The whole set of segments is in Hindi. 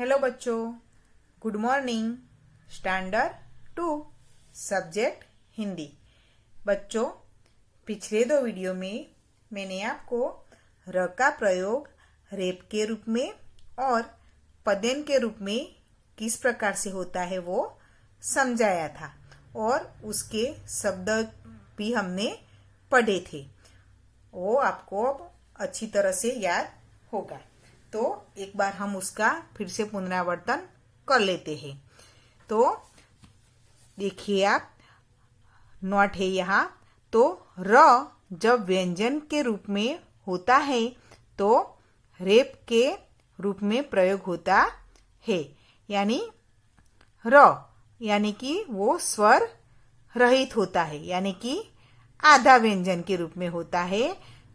हेलो बच्चों, good morning. Standard 2 subject Hindi. बच्चों, पिछले 2 वीडियो में मैंने आपको र का प्रयोग रेप के रूप में और पदेन के रूप में किस प्रकार से होता है वो समझाया था और उसके शब्द भी हमने पढ़े थे। वो आपको अब अच्छी तरह से याद होगा, तो एक बार हम उसका फिर से पुनरावर्तन कर लेते हैं। तो देखिए, आप नोट है यहाँ। तो र जब व्यंजन के रूप में होता है तो रेप के रूप में प्रयोग होता है, यानी र यानी कि वो स्वर रहित होता है, यानी कि आधा व्यंजन के रूप में होता है।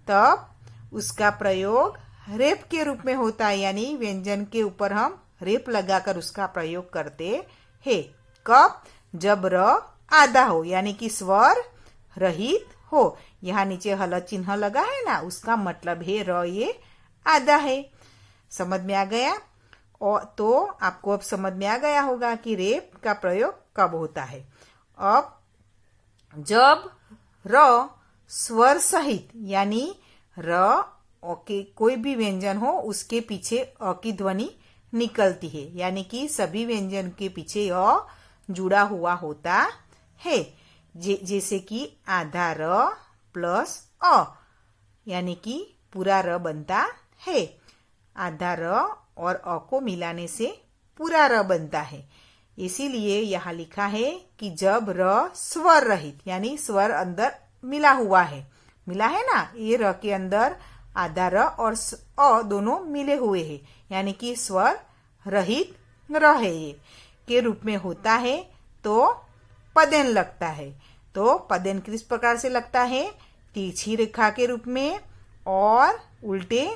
तब उसका प्रयोग रेप के रूप में होता है, यानी व्यंजन के ऊपर हम रेप लगाकर उसका प्रयोग करते हैं। कब? जब र आधा हो, यानी कि स्वर रहित हो। यहाँ नीचे हल चिन्ह लगा है ना, उसका मतलब है र ये आधा है। समझ में आ गया? और तो आपको अब समझ में आ गया होगा कि रेप का प्रयोग कब होता है। अब जब र स्वर सहित, यानी र के कोई भी व्यंजन हो उसके पीछे अ की ध्वनि निकलती है, यानी कि सभी व्यंजन के पीछे अ जुड़ा हुआ होता है। जैसे कि आधा र प्लस अ, यानी कि पूरा र बनता है। आधा र और अ को मिलाने से पूरा र बनता है। इसीलिए यहाँ लिखा है कि जब र स्वर रहित, यानी स्वर अंदर मिला हुआ है, मिला है ना, ये र के अंदर आधा र और अ दोनों मिले हुए हैं, यानी कि स्वर रहित र है ये के रूप में होता है, तो पदेन लगता है। तो पदेन किस प्रकार से लगता है? तिरछी रेखा के रूप में और उल्टे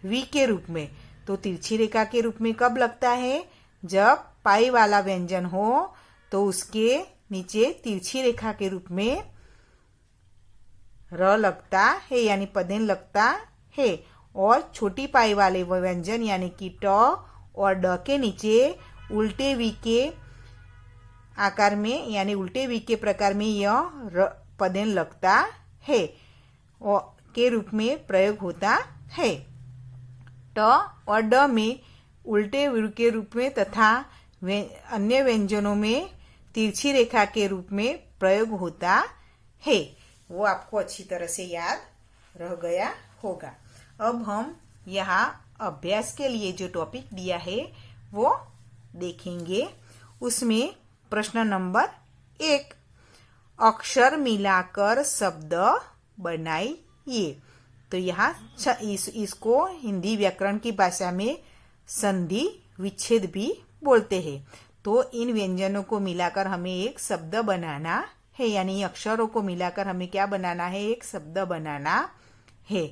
वी के रूप में। तो तिरछी रेखा के रूप में कब लगता है? जब पाई वाला व्यंजन हो तो उसके नीचे तिरछी रेखा के रूप में र लगता है, यानी पदेन लगता है। और छोटी पाई वाले व्यंजन यानी कि ट और ड के नीचे उल्टे वी के आकार में, यानी उल्टे वी के प्रकार में यह पदेन लगता है और के रूप में प्रयोग होता है। ट और ड में उल्टे वी के रूप में तथा अन्य व्यंजनों में तिरछी रेखा के रूप में प्रयोग होता है। वो आपको अच्छी तरह से याद रह गया होगा। अब हम यहाँ अभ्यास के लिए जो टॉपिक दिया है वो देखेंगे। उसमें प्रश्न नंबर 1, अक्षर मिलाकर शब्द बनाइए। तो यहाँ इसको हिंदी व्याकरण की भाषा में संधि विच्छेद भी बोलते हैं। तो इन व्यंजनों को मिलाकर हमें एक शब्द बनाना है, यानी अक्षरों को मिलाकर हमें क्या बनाना है? एक शब्द बनाना है।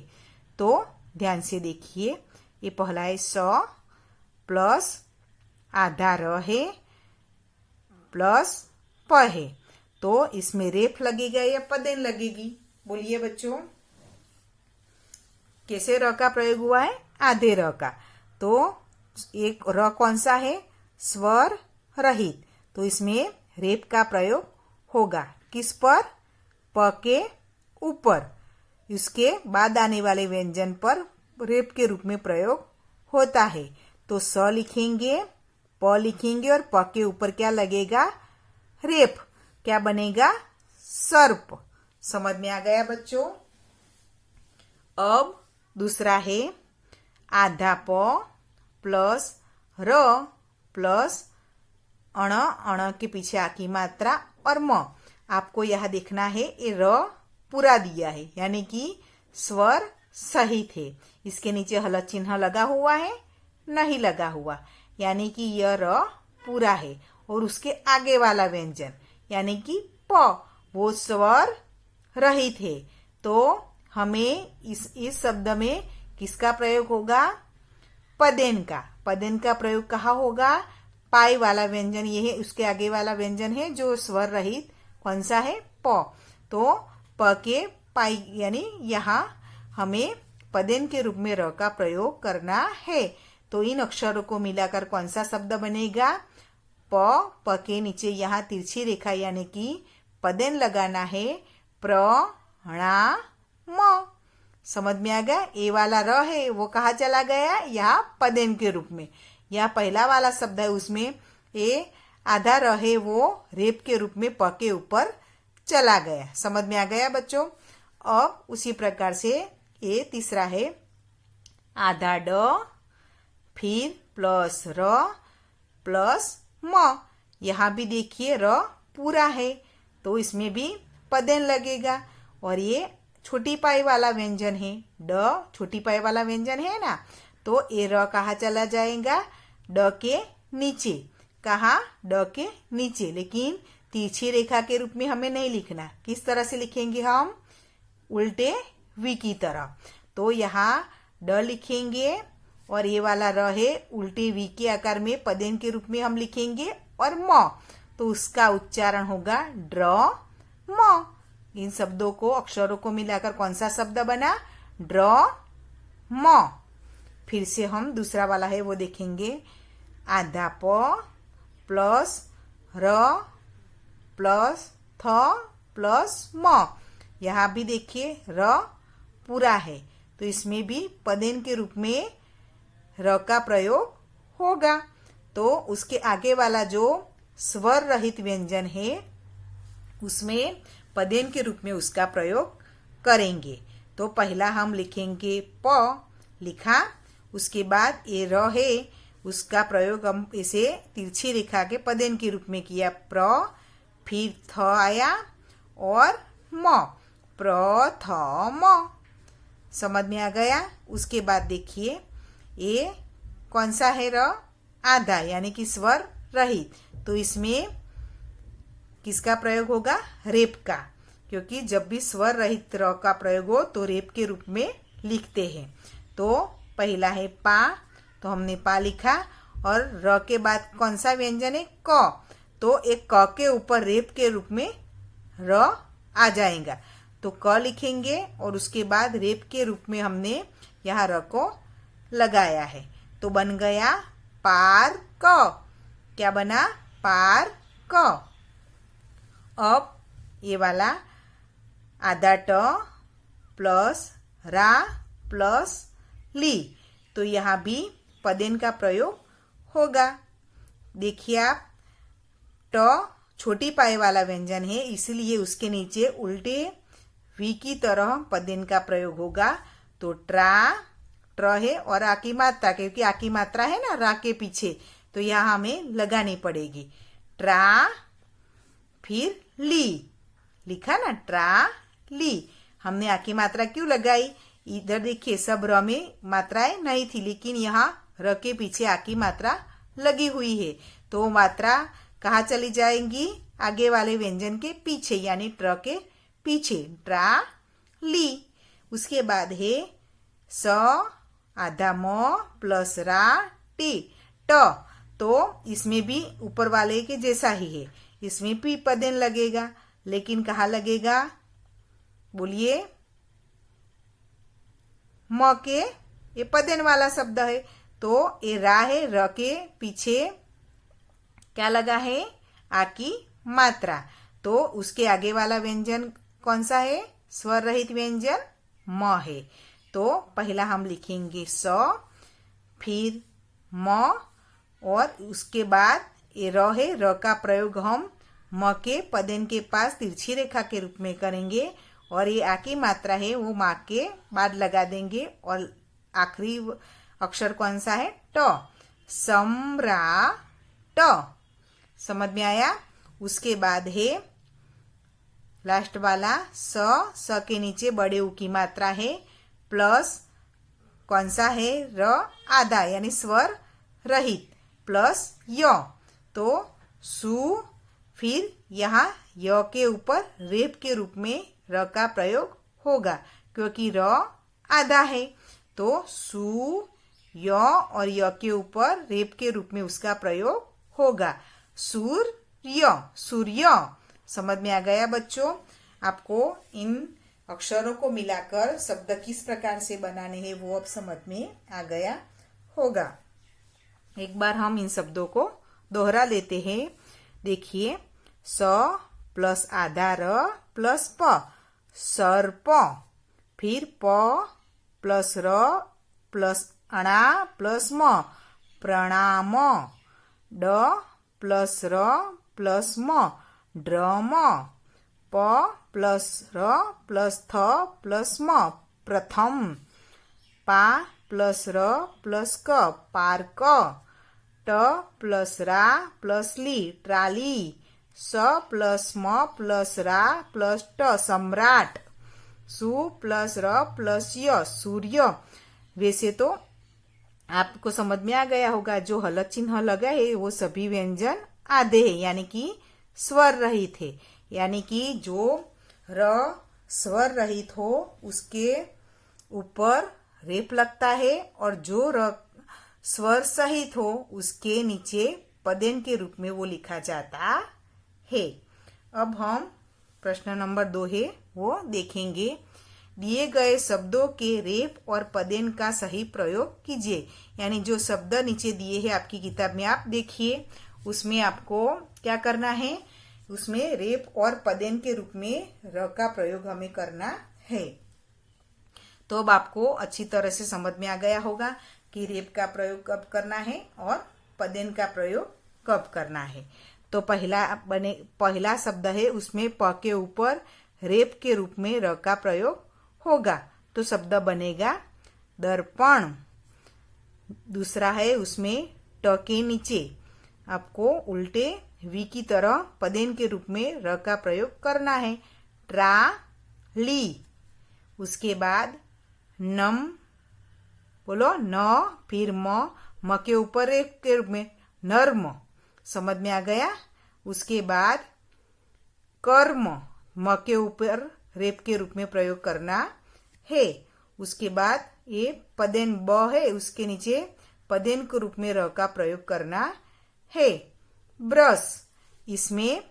तो ध्यान से देखिए, ये पहला है स प्लस आधा र है प्लस प है। तो इसमें रेफ लगेगा या पदेन लगेगी? बोलिए बच्चों, कैसे र का प्रयोग हुआ है? आधे र का। तो एक र कौन सा है? स्वर रहित। तो इसमें रेप का प्रयोग होगा। किस पर? प के ऊपर। इसके बाद आने वाले व्यंजन पर रेप के रूप में प्रयोग होता है। तो स लिखेंगे, प लिखेंगे और प के ऊपर क्या लगेगा? रेप। क्या बनेगा? सर्प। समझ में आ गया बच्चों? अब दूसरा है आधा प प्लस र प्लस अण के पीछे आ की मात्रा और म। आपको यह देखना है, ये र पूरा दिया है, यानी कि स्वर सहित है। इसके नीचे हल चिन्ह लगा हुआ है? नहीं लगा हुआ, यानी कि यह र पूरा है। और उसके आगे वाला व्यंजन यानी कि प, वो स्वर रहित है। तो हमें इस शब्द में किसका प्रयोग होगा? पदेन का। पदेन का प्रयोग कहाँ होगा? पाई वाला व्यंजन ये है, उसके आगे वाला व्यंजन है जो स्वर रहित, कौन सा है? प। तो प के पाई, यानी यहाँ हमें पदेन के रूप में र का प्रयोग करना है। तो इन अक्षरों को मिलाकर कौन सा शब्द बनेगा? प के नीचे यहाँ तिरछी रेखा यानी कि पदेन लगाना है, प्रणाम। समझ में आ गया? ए वाला र है वो कहाँ चला गया? यहाँ पदेन के रूप में। यहाँ पहला वाला शब्द है उसमें ए आधा र है वो रेप के रूप में प के ऊपर चला गया। समझ में आ गया बच्चों? अब उसी प्रकार से ए तीसरा है आधा ड फिर प्लस र प्लस म। यहाँ भी देखिए र पूरा है तो इसमें भी पदेन लगेगा। और ये छोटी पाई वाला व्यंजन है, ड छोटी पाई वाला व्यंजन है ना, तो ए र कहाँ चला जाएगा? ड के नीचे। कहाँ? ड के नीचे। लेकिन तिरछी रेखा के रूप में हमें नहीं लिखना। किस तरह से लिखेंगे हम? उल्टे वी की तरह। तो यहाँ ड लिखेंगे और ये वाला र है उल्टे वी के आकार में पदेन के रूप में हम लिखेंगे और म, तो उसका उच्चारण होगा ड्र म। इन शब्दों को अक्षरों को मिलाकर कौन सा शब्द बना? ड्र म। फिर से हम दूसरा वाला है वो देखेंगे आधा प प्लस र प्लस थ प्लस म। यहाँ भी देखिए र पूरा है तो इसमें भी पदेन के रूप में र का प्रयोग होगा। तो उसके आगे वाला जो स्वर रहित व्यंजन है उसमें पदेन के रूप में उसका प्रयोग करेंगे। तो पहला हम लिखेंगे प, लिखा। उसके बाद ए र है उसका प्रयोग हम इसे तिरछी रेखा के पदेन के रूप में किया, प्र, फिर थ आया और म, प्रथम। समझ में आ गया? उसके बाद देखिए ए कौन सा है? र आधा यानी कि स्वर रहित। तो इसमें किसका प्रयोग होगा? रेप का, क्योंकि जब भी स्वर रहित र का प्रयोग हो तो रेप के रूप में लिखते हैं। तो पहला है पा, तो हमने पा लिखा और र के बाद कौन सा व्यंजन है? क, तो एक क के ऊपर रेप के रूप में र आ जाएगा तो क लिखेंगे और उसके बाद रेप के रूप में हमने यहाँ र को लगाया है तो बन गया पार क। क्या बना? पार क। अब ये वाला आधा ट प्लस रा प्लस ली, तो यहाँ भी पदेन का प्रयोग होगा। देखिए आप, ट छोटी पाई वाला व्यंजन है इसलिए उसके नीचे उल्टे वी की तरह पदेन का प्रयोग होगा। तो ट्रा, ट्र है और आ की मात्रा, क्योंकि आ की मात्रा है ना रा के पीछे, तो यहाँ हमें लगानी पड़ेगी। ट्रा फिर ली, लिखा ना ट्रा ली। हमने आ की मात्रा क्यों लगाई? इधर देखिए सब र में मात्राएं नहीं थी लेकिन यहाँ र के पीछे आ की मात्रा लगी हुई है तो मात्रा कहाँ चली जाएंगी? आगे वाले व्यंजन के पीछे यानी ट्र के पीछे, ट्रा ली। उसके बाद है स आधा म प्लस रा टी, ट, तो इसमें भी ऊपर वाले के जैसा ही है, इसमें भी पदेन लगेगा लेकिन कहाँ लगेगा? बोलिए। म के, ये पदेन वाला शब्द है तो ये रा है, र के पीछे क्या लगा है? आ की मात्रा। तो उसके आगे वाला व्यंजन कौन सा है? स्वर रहित व्यंजन म है। तो पहला हम लिखेंगे स, फिर म और उसके बाद ये र है, र का प्रयोग हम म के पदेन के पास तिरछी रेखा के रूप में करेंगे और ये आ की मात्रा है वो माँ के बाद लगा देंगे और आखिरी अक्षर कौन सा है? ट, सम्राट। समझ में आया? उसके बाद है लास्ट वाला स के नीचे बड़े ऊ की मात्रा है प्लस कौन सा है? र आधा यानी स्वर रहित प्लस य, तो सु, फिर यहाँ य के ऊपर रेप के रूप में र का प्रयोग होगा क्योंकि र आधा है तो सु, य और य के ऊपर रेप के रूप में उसका प्रयोग होगा, सूर्य, सूर्य। समझ में आ गया बच्चों? आपको इन अक्षरों को मिलाकर शब्द किस प्रकार से बनाने हैं वो अब समझ में आ गया होगा। एक बार हम इन शब्दों को दोहरा लेते हैं। देखिए, स प्लस आधा र प्लस प, सर्प। फिर प प्लस र प्लस अणा प्लस म, प्रणाम। ड प्लस र प्लस म, ड्रम। प प्लस र प्लस थ प्लस म, प्रथम। पा प्लस र प्लस क, पार्क। ट प्लस रा प्लस ली, ट्राली। स प्लस म प्लस रा प्लस ट, सम्राट। सु प्लस र प्लस य, सूर्य। वैसे तो आपको समझ में आ गया होगा, जो हलक चिन्ह लगा है वो सभी व्यंजन आधे हैं, यानी कि स्वर रहित है। यानी कि जो र स्वर रहित हो उसके ऊपर रेप लगता है, और जो र स्वर सहित हो उसके नीचे पदेन के रूप में वो लिखा जाता है। अब हम प्रश्न नंबर 2 है वो देखेंगे। दिए गए शब्दों के रेप और पदेन का सही प्रयोग कीजिए। यानी जो शब्द नीचे दिए हैं आपकी किताब में, आप देखिए, उसमें आपको क्या करना है, उसमें रेप और पदेन के रूप में र का प्रयोग हमें करना है। तो अब आपको अच्छी तरह से समझ में आ गया होगा कि रेप का प्रयोग कब करना है और पदेन का प्रयोग कब करना है। तो पहला शब्द है, उसमें प के ऊपर रेप के रूप में र का प्रयोग होगा, तो शब्द बनेगा दर्पण। दूसरा है, उसमें ट के नीचे आपको उल्टे वी की तरह पदेन के रूप में र का प्रयोग करना है, ट्राली। उसके बाद नम, बोलो न, फिर म के ऊपर रेप के रूप में नर्म। समझ में आ गया। उसके बाद कर्म, म के ऊपर रेप के रूप में प्रयोग करना है। उसके बाद ये पदेन ब है, उसके नीचे पदेन के रूप में र का प्रयोग करना है, ब्रश। इसमें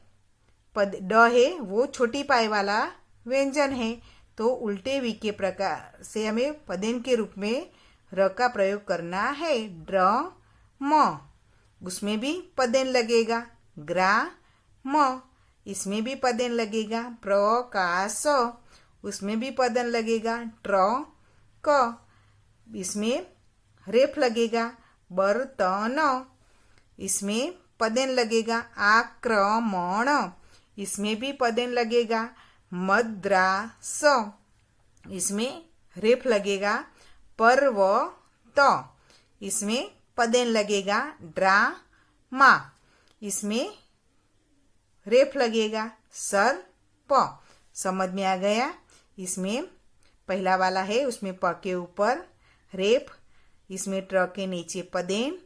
ड है वो छोटी पाई वाला व्यंजन है, तो उल्टे वी के प्रकार से हमें पदेन के रूप में र का प्रयोग करना है, ड्रम। उसमें भी पदेन लगेगा, ग्राम। इसमें भी पदेन लगेगा, प्रकाश। उसमें भी पदेन लगेगा, ट्रक। इसमें रेफ लगेगा, बर्तन। इसमें पदेन लगेगा, आक्रमण। इसमें भी पदेन लगेगा, मद्रास। इसमें रेफ लगेगा, पर्वत। इसमें पदेन लगेगा, ड्रामा। इसमें रेफ लगेगा, सर्प। समझ में आ गया। इसमें पहला वाला है, उसमें प के ऊपर रेप, इसमें ट्र के नीचे पदेन,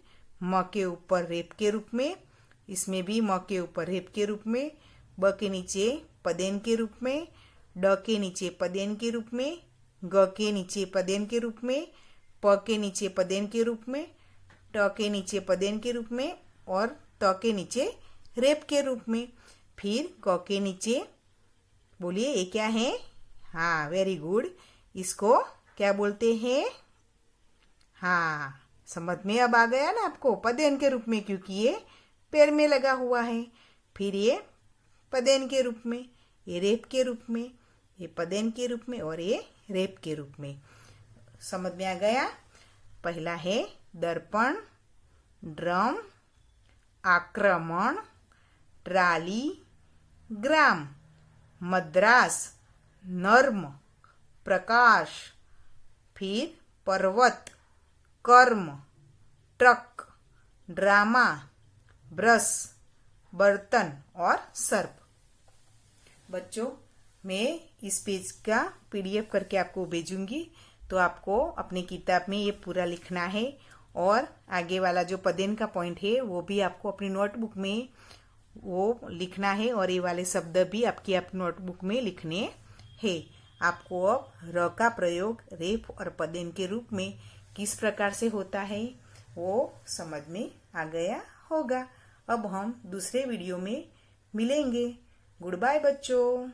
म के ऊपर रेप के रूप में, इसमें भी म के ऊपर रेप के रूप में, ब के नीचे पदेन के रूप में, ड के नीचे पदेन के रूप में, ग के नीचे पदेन के रूप में, प के नीचे पदेन के रूप में, ट के नीचे पदेन के रूप में, और त के नीचे रेप के रूप में। फिर क के नीचे, बोलिए ये क्या है? हाँ, वेरी गुड। इसको क्या बोलते हैं? हाँ, समझ में अब आ गया ना आपको, पदेन के रूप में, क्योंकि ये पैर में लगा हुआ है। फिर ये पदेन के रूप में, ये रेप के रूप में, ये पदेन के रूप में, और ये रेप के रूप में। समझ में आ गया। पहला है दर्पण, ड्रम, आक्रमण, ट्राली, ग्राम, मद्रास, नर्म, प्रकाश। फिर पर्वत, कर्म, ट्रक, ड्रामा, ब्रश, बर्तन और सर्प। बच्चों, मैं इस पेज का PDF करके आपको भेजूंगी, तो आपको अपनी किताब में ये पूरा लिखना है, और आगे वाला जो पदेन का पॉइंट है वो भी आपको अपनी नोटबुक में वो लिखना है, और ये वाले शब्द भी आपकी अपनी नोटबुक में लिखने हैं। आपको अब र का प्रयोग रेफ और पदेन के रूप में किस प्रकार से होता है वो समझ में आ गया होगा। अब हम दूसरे वीडियो में मिलेंगे। गुड बाय बच्चों।